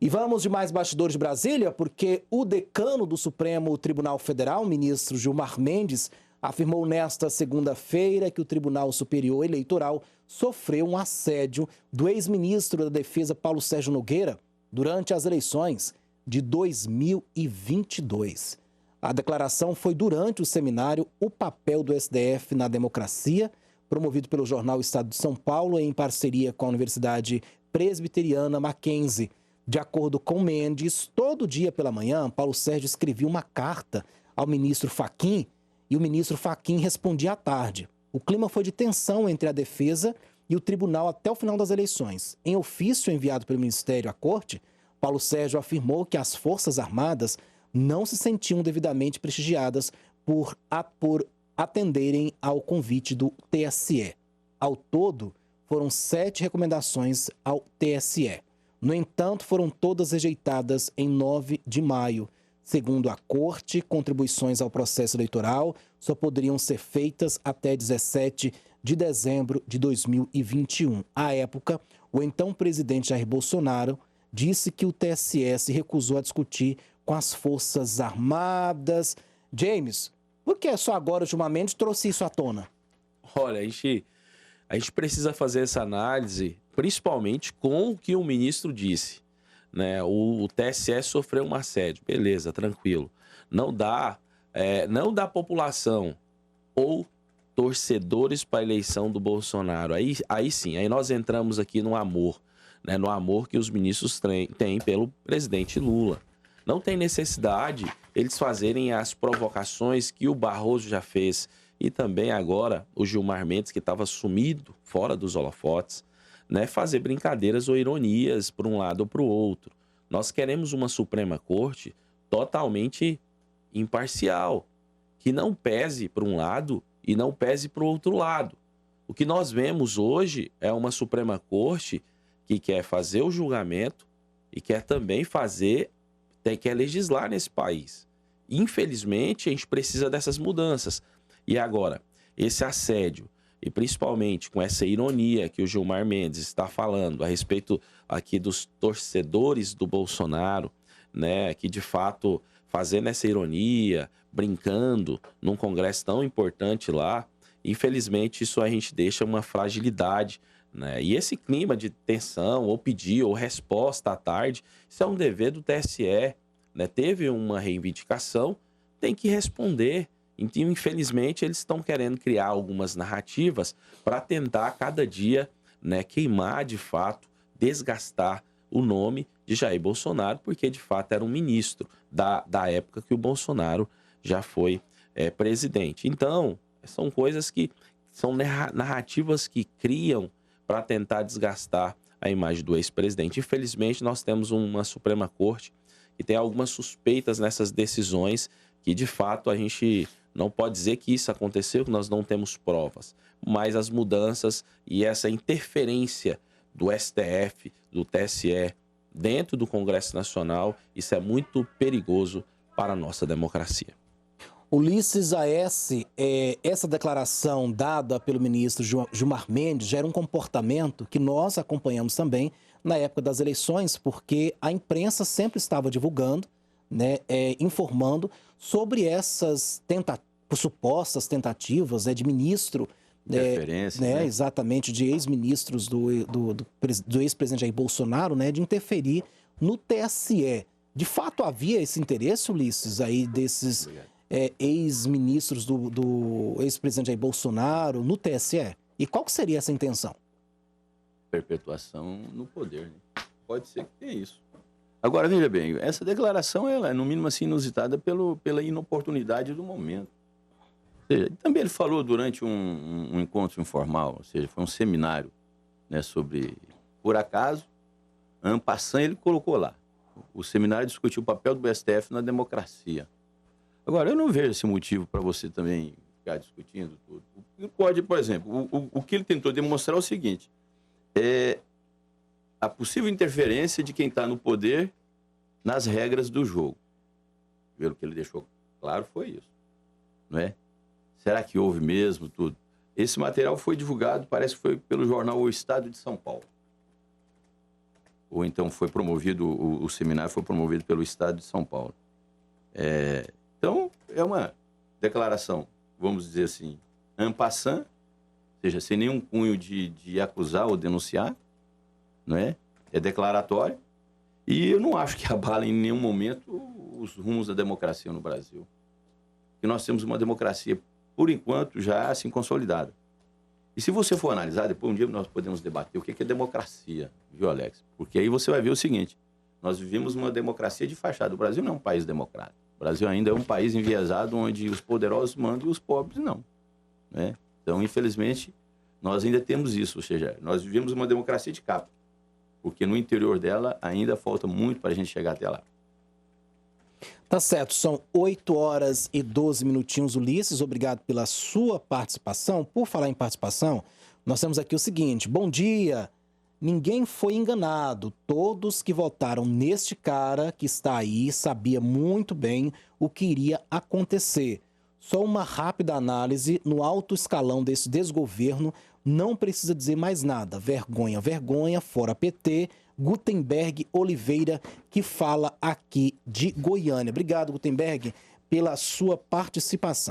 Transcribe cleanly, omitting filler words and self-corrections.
E vamos de mais bastidores de Brasília, porque o decano do Supremo Tribunal Federal, ministro Gilmar Mendes, afirmou nesta segunda-feira que o Tribunal Superior Eleitoral sofreu um assédio do ex-ministro da Defesa, Paulo Sérgio Nogueira, durante as eleições de 2022. A declaração foi durante o seminário O Papel do STF na Democracia, promovido pelo jornal Estado de São Paulo em parceria com a Universidade Presbiteriana Mackenzie. De acordo com Mendes, todo dia pela manhã, Paulo Sérgio escrevia uma carta ao ministro Fachin e o ministro Fachin respondia à tarde. O clima foi de tensão entre a defesa e o tribunal até o final das eleições. Em ofício enviado pelo Ministério à Corte, Paulo Sérgio afirmou que as Forças Armadas não se sentiam devidamente prestigiadas por atenderem ao convite do TSE. Ao todo, foram 7 recomendações ao TSE. No entanto, foram todas rejeitadas em 9 de maio. Segundo a Corte, contribuições ao processo eleitoral só poderiam ser feitas até 17 de dezembro de 2021. À época, o então presidente Jair Bolsonaro disse que o TSE se recusou a discutir com as Forças Armadas. James, por que só agora o Gilmar Mendes trouxe isso à tona? Olha, a gente precisa fazer essa análise, principalmente com o que o ministro disse, né? O TSE sofreu um assédio, beleza, tranquilo. Não da população ou torcedores para a eleição do Bolsonaro. Aí sim, aí nós entramos aqui no amor, né? No amor que os ministros têm pelo presidente Lula. Não tem necessidade eles fazerem as provocações que o Barroso já fez e também agora o Gilmar Mendes, que estava sumido, fora dos holofotes, né, fazer brincadeiras ou ironias para um lado ou para o outro. Nós queremos uma Suprema Corte totalmente imparcial, que não pese para um lado e não pese para o outro lado. O que nós vemos hoje é uma Suprema Corte que quer fazer o julgamento e quer também quer legislar nesse país. Infelizmente, a gente precisa dessas mudanças. E agora, esse assédio, e principalmente com essa ironia que o Gilmar Mendes está falando a respeito aqui dos torcedores do Bolsonaro, né, que de fato fazendo essa ironia, brincando num congresso tão importante lá, infelizmente isso a gente deixa uma fragilidade, né? E esse clima de tensão, ou pedir, ou resposta à tarde, isso é um dever do TSE, né? Teve uma reivindicação, tem que responder. Então, infelizmente, eles estão querendo criar algumas narrativas para tentar, cada dia, né, queimar, de fato, desgastar o nome de Jair Bolsonaro, porque, de fato, era um ministro da época que o Bolsonaro já foi presidente. Então, são coisas que são narrativas que criam para tentar desgastar a imagem do ex-presidente. Infelizmente, nós temos uma Suprema Corte que tem algumas suspeitas nessas decisões que, de fato, a gente não pode dizer que isso aconteceu, que nós não temos provas. Mas as mudanças e essa interferência do STF, do TSE, dentro do Congresso Nacional, isso é muito perigoso para a nossa democracia. Ulisses Aécio, essa declaração dada pelo ministro Gilmar Mendes gera um comportamento que nós acompanhamos também na época das eleições, porque a imprensa sempre estava divulgando, né, informando sobre essas supostas tentativas de ministro, né? Exatamente, de ex-ministros do ex-presidente Jair Bolsonaro, né, de interferir no TSE. De fato, havia esse interesse, Ulisses, aí desses ex-ministros do ex-presidente Jair Bolsonaro no TSE? E qual que seria essa intenção? Perpetuação no poder, né? Pode ser que tenha isso. Agora, veja bem, essa declaração ela é, no mínimo, assim, inusitada pela inoportunidade do momento. Ou seja, também ele falou durante um encontro informal, ou seja, foi um seminário, né, sobre, por acaso, en passant, ele colocou lá. O seminário discutiu o papel do STF na democracia. Agora, eu não vejo esse motivo para você também ficar discutindo tudo. Pode, por exemplo, o que ele tentou demonstrar é o seguinte, a possível interferência de quem está no poder nas regras do jogo. Pelo que ele deixou claro, foi isso. Não é? Será que houve mesmo tudo? Esse material foi divulgado, parece que foi pelo jornal O Estado de São Paulo. ou então foi promovido, o seminário foi promovido pelo Estado de São Paulo. Então, é uma declaração, vamos dizer assim, en passant, ou seja, sem nenhum cunho de acusar ou denunciar, não é? É declaratório, e eu não acho que abala em nenhum momento os rumos da democracia no Brasil. Porque nós temos uma democracia, por enquanto, já assim consolidada. E se você for analisar, depois um dia nós podemos debater o que é democracia, viu, Alex? Porque aí você vai ver o seguinte, nós vivemos uma democracia de fachada. O Brasil não é um país democrático. O Brasil ainda é um país enviesado onde os poderosos mandam e os pobres não, né? Então, infelizmente, nós ainda temos isso, ou seja, nós vivemos uma democracia de capa, porque no interior dela ainda falta muito para a gente chegar até lá. Tá certo, são 8 horas e 12 minutinhos, Ulisses, obrigado pela sua participação. Por falar em participação, nós temos aqui o seguinte, bom dia, ninguém foi enganado, todos que votaram neste cara que está aí sabia muito bem o que iria acontecer. Só uma rápida análise no alto escalão desse desgoverno, não precisa dizer mais nada, vergonha, vergonha, fora PT, Gutenberg Oliveira, que fala aqui de Goiânia. Obrigado, Gutenberg, pela sua participação.